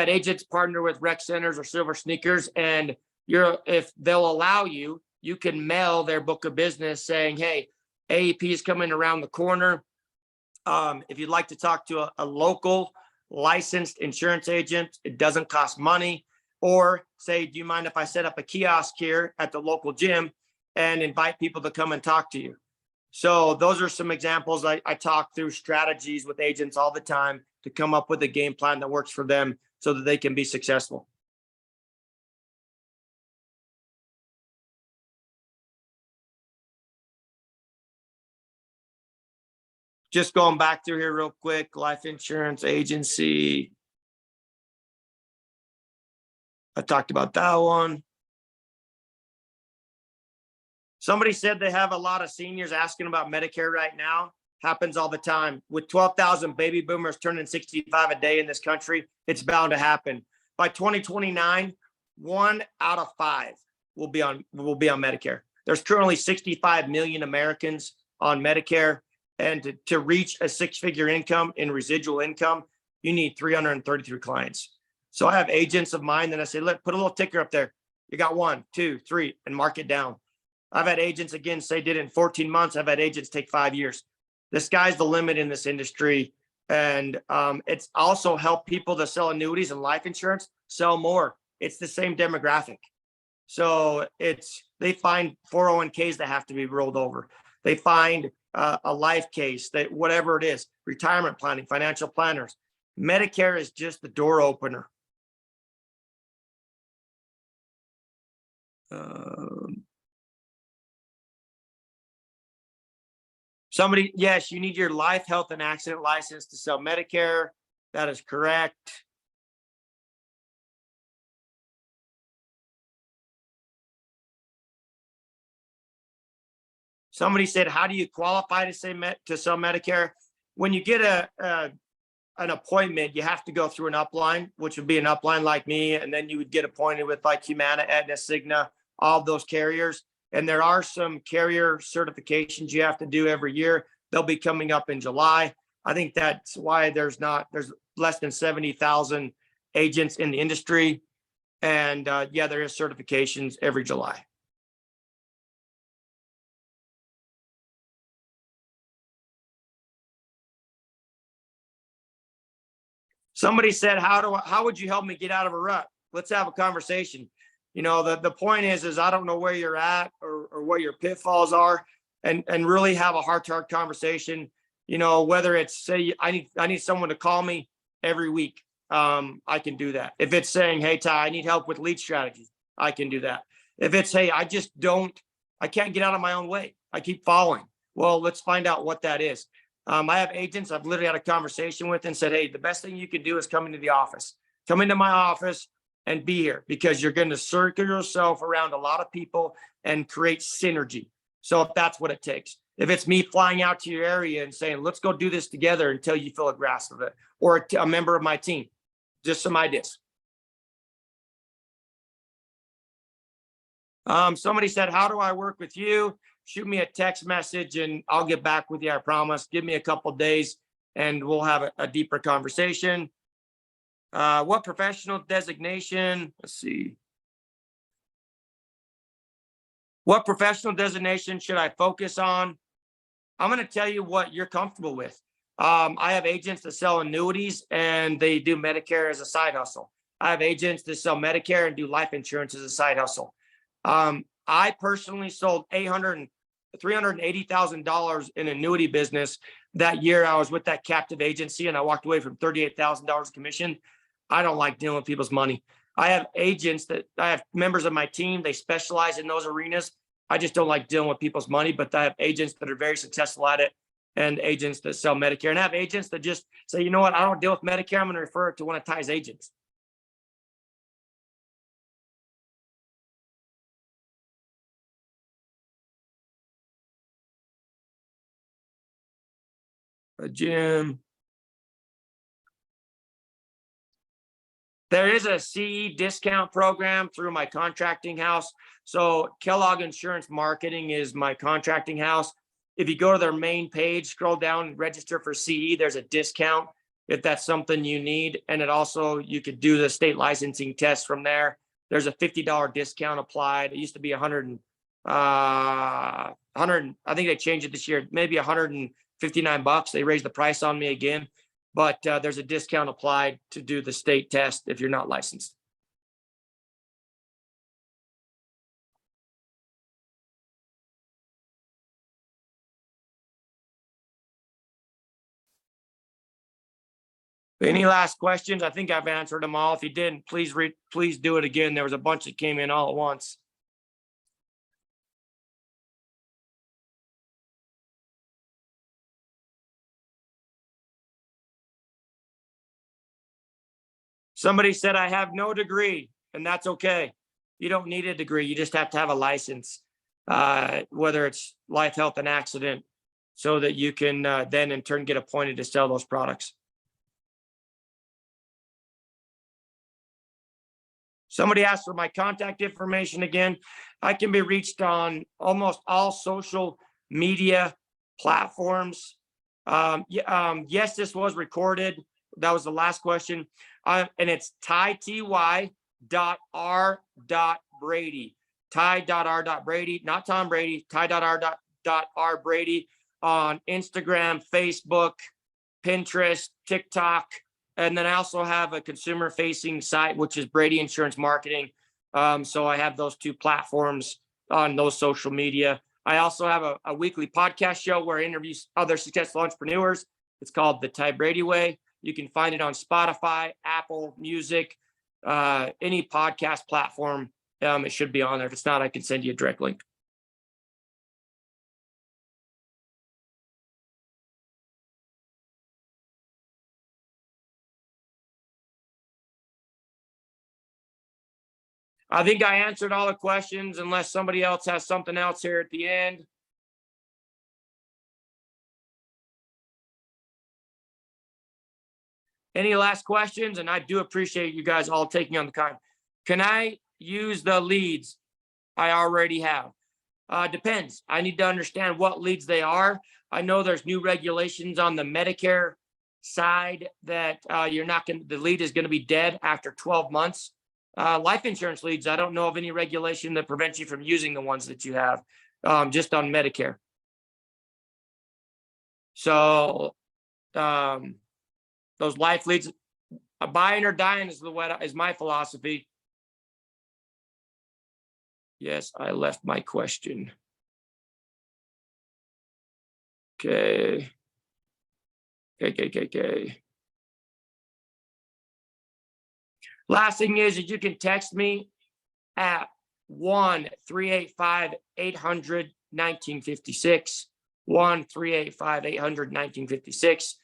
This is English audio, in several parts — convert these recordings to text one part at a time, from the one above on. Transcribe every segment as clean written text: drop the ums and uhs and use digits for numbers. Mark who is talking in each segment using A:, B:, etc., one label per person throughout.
A: had agents partner with rec centers or silver sneakers, and if they'll allow you, you can mail their book of business saying, hey, AEP is coming around the corner. If you'd like to talk to a local licensed insurance agent, it doesn't cost money. Or say, do you mind if I set up a kiosk here at the local gym and invite people to come and talk to you? So those are some examples. I talk through strategies with agents all the time to come up with a game plan that works for them so that they can be successful. Just going back through here real quick, life insurance agency. I talked about that one. Somebody said they have a lot of seniors asking about Medicare right now. Happens all the time. With 12,000 baby boomers turning 65 a day in this country, it's bound to happen. By 2029, 1 out of 5 will be on Medicare. There's currently 65 million Americans on Medicare. And to reach a 6-figure income in residual income, you need 333 clients. So I have agents of mine that I say, look, put a little ticker up there. You got 1, 2, 3, and mark it down. I've had agents again say did it in 14 months. I've had agents take 5 years. The sky's the limit in this industry. And it's also helped people to sell annuities and life insurance sell more. It's the same demographic. So they find 401ks that have to be rolled over. They find a life case, that whatever it is, retirement planning, financial planners. Medicare is just the door opener. Somebody, yes, you need your life, health, and accident license to sell Medicare. That is correct. Somebody said, how do you qualify to sell Medicare? When you get an appointment, you have to go through an upline, which would be an upline like me. And then you would get appointed with like Humana, Aetna, Cigna, all of those carriers. And there are some carrier certifications you have to do every year. They'll be coming up in July. I think that's why there's less than 70,000 agents in the industry. And yeah, there is certifications every July. Somebody said, how would you help me get out of a rut? Let's have a conversation. You know, the point is I don't know where you're at or what your pitfalls are, and really have a heart-to-heart conversation. You know, whether it's say I need someone to call me every week, I can do that. If it's saying, hey Ty, I need help with lead strategies, I can do that. If it's, hey, I can't get out of my own way, I keep falling. Well, let's find out what that is. I have agents I've literally had a conversation with and said, hey, the best thing you can do is come into the office. Come into my office and be here, because you're going to circle yourself around a lot of people and create synergy. So if that's what it takes, if it's me flying out to your area and saying, let's go do this together until you feel a grasp of it, or a member of my team, just some ideas. Somebody said, how do I work with you? Shoot me a text message and I'll get back with you. I promise. Give me a couple of days and we'll have a deeper conversation. What professional designation? Let's see. What professional designation should I focus on? I'm going to tell you what you're comfortable with. I have agents that sell annuities and they do Medicare as a side hustle. I have agents that sell Medicare and do life insurance as a side hustle. I personally sold $380,000 in annuity business that year. I was with that captive agency and I walked away from $38,000 commission. I don't like dealing with people's money. I have members of my team, they specialize in those arenas. I just don't like dealing with people's money, but I have agents that are very successful at it and agents that sell Medicare, and I have agents that just say, you know what, I don't deal with Medicare. I'm going to refer it to one of Ty's agents. Jim. There is a CE discount program through my contracting house. So Kellogg Insurance Marketing is my contracting house. If you go to their main page, scroll down, register for CE, there's a discount. if that's something you need. And it also, you could do the state licensing test from there. There's a $50 discount applied. It used to be 100, I think they changed it this year, maybe $159. They raised the price on me again, but there's a discount applied to do the state test if you're not licensed. Any last questions? I think I've answered them all. If you didn't, please do it again. There was a bunch that came in all at once. Somebody said I have no degree, and that's okay. You don't need a degree. You just have to have a license, whether it's life, health, and accident, so that you can then in turn get appointed to sell those products. Somebody asked for my contact information again. I can be reached on almost all social media platforms. Yes, this was recorded. That was the last question. And it's ty.r.brady. Ty.r.brady, not Tom Brady, ty.r.r Brady on Instagram, Facebook, Pinterest, TikTok. And then I also have a consumer facing site, which is Brady Insurance Marketing. So I have those two platforms on those social media. I also have a weekly podcast show where I interview other successful entrepreneurs. It's called The Ty Brady Way. You can find it on Spotify, Apple Music, any podcast platform. It should be on there. If it's not, I can send you a direct link. I think I answered all the questions unless somebody else has something else here at the end. Any last questions? And I do appreciate you guys all taking on the time. Can I use the leads I already have? Depends. I need to understand what leads they are. I know there's new regulations on the Medicare side that the lead is going to be dead after 12 months. Life insurance leads, I don't know of any regulation that prevents you from using the ones that you have, just on Medicare. So those life leads, buying or dying is my philosophy. Yes, I left my question. Okay. Okay. Last thing is you can text me at 1-385-800-1956, 1-385-800-1956.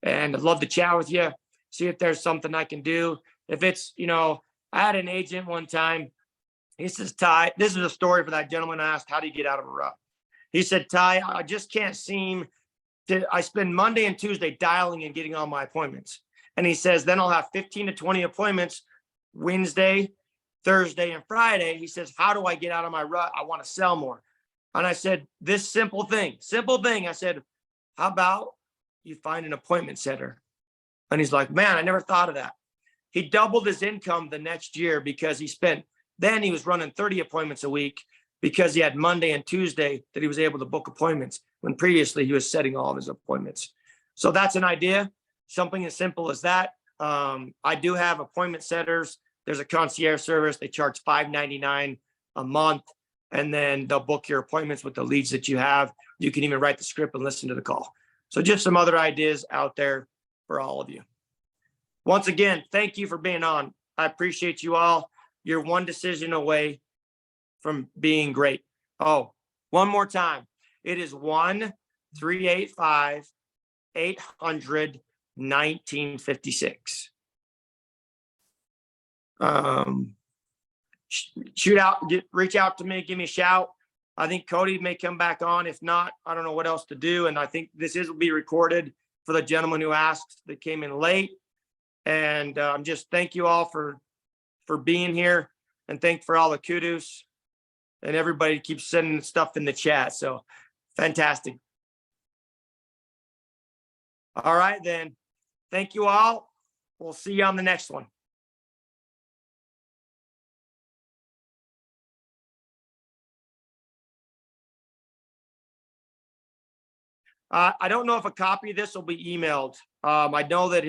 A: And I'd love to chat with you, see if there's something I can do. If it's, I had an agent one time. He says, Ty, this is a story for that gentleman I asked, how do you get out of a rut? He said, Ty, I just can't seem to, I spend Monday and Tuesday dialing and getting all my appointments. And he says, then I'll have 15 to 20 appointments Wednesday, Thursday, and Friday. He says, how do I get out of my rut? I want to sell more. And I said, this simple thing. I said, how about you find an appointment setter? And he's like, man, I never thought of that. He doubled his income the next year because he was running 30 appointments a week because he had Monday and Tuesday that he was able to book appointments when previously he was setting all of his appointments. So that's an idea, something as simple as that. I do have appointment setters. There's a concierge service. They charge $5.99 a month, and then they'll book your appointments with the leads that you have. You can even write the script and listen to the call. So just some other ideas out there for all of you. Once again, thank you for being on. I appreciate you all. You're one decision away from being great. Oh, one more time. It is 1-385-800-1956. Reach out to me, give me a shout. I think Cody may come back on. If not, I don't know what else to do. And I think will be recorded for the gentleman who asked that came in late. And just thank you all for being here, and thank for all the kudos, and everybody keeps sending stuff in the chat. So fantastic. All right, then. Thank you all. We'll see you on the next one. I don't know if a copy of this will be emailed. I know that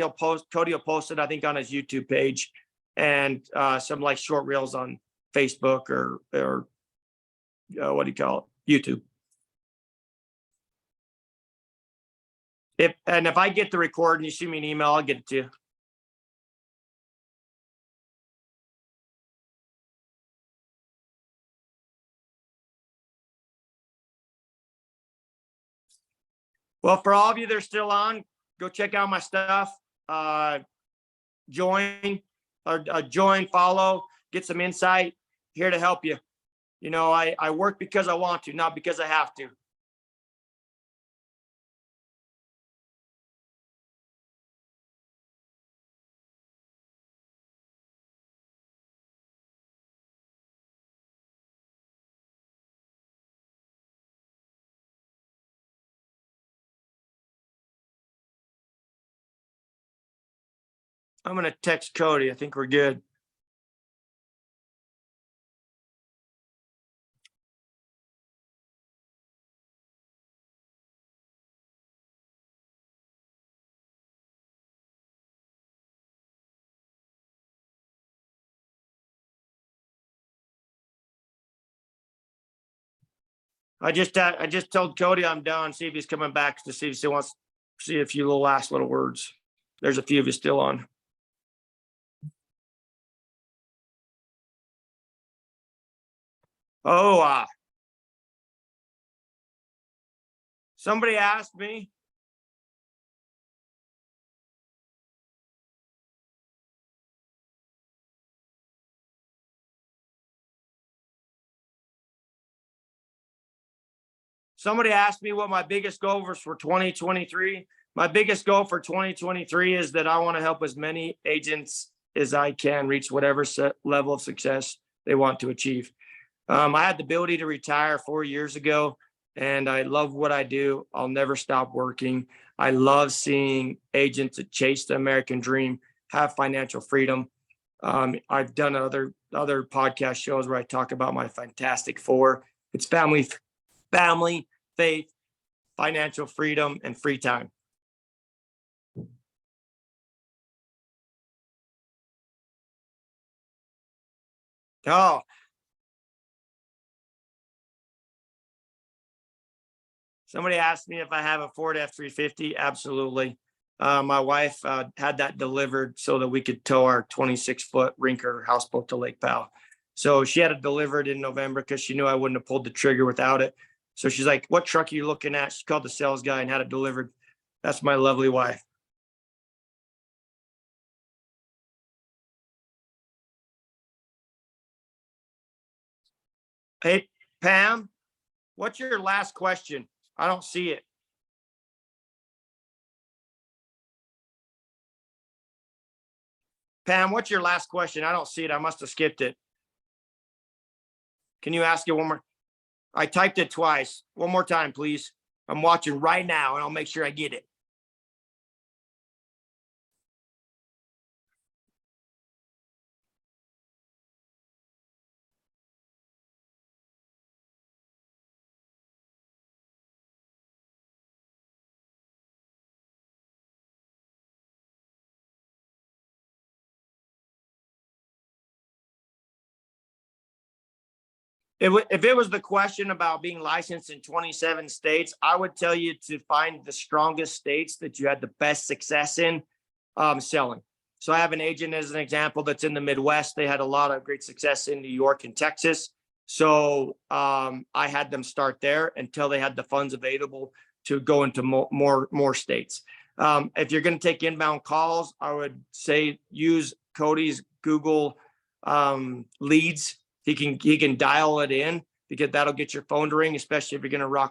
A: Cody will post it, I think, on his YouTube page, and some like short reels on Facebook or what do you call it? YouTube. If I get the record and you shoot me an email, I'll get it to you. Well, for all of you that are still on, go check out my stuff. Join, follow, get some insight. Here to help you. You know, I work because I want to, not because I have to. I'm going to text Cody. I think we're good. I just told Cody I'm done. See if he's coming back to see if he wants to see a few last little words. There's a few of you still on. Oh, somebody asked me. Somebody asked me what my biggest goal was for 2023. My biggest goal for 2023 is that I want to help as many agents as I can reach whatever level of success they want to achieve. I had the ability to retire 4 years ago, and I love what I do. I'll never stop working. I love seeing agents that chase the American dream have financial freedom. I've done other podcast shows where I talk about my fantastic four. It's family, faith, financial freedom, and free time. Oh, somebody asked me if I have a Ford F-350. Absolutely. My wife had that delivered so that we could tow our 26-foot Rinker houseboat to Lake Powell. So she had it delivered in November because she knew I wouldn't have pulled the trigger without it. So she's like, "What truck are you looking at?" She called the sales guy and had it delivered. That's my lovely wife. Hey, Pam, what's your last question? I don't see it. Pam, what's your last question? I don't see it. I must have skipped it. Can you ask it one more? I typed it twice. One more time, please. I'm watching right now and I'll make sure I get it. If it was the question about being licensed in 27 states, I would tell you to find the strongest states that you had the best success in selling. So I have an agent as an example that's in the Midwest. They had a lot of great success in New York and Texas. So I had them start there until they had the funds available to go into more states. If you're going to take inbound calls, I would say use Cody's Google leads. He can dial it in because that'll get your phone to ring, especially if you're going to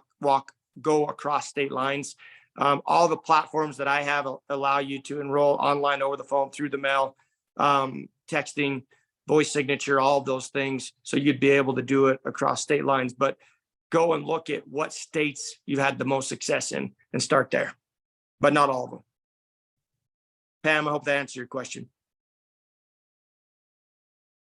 A: go across state lines. All the platforms that I have allow you to enroll online, over the phone, through the mail, texting, voice signature, all of those things. So you'd be able to do it across state lines, but go and look at what states you've had the most success in and start there, but not all of them. Pam, I hope that answered your question.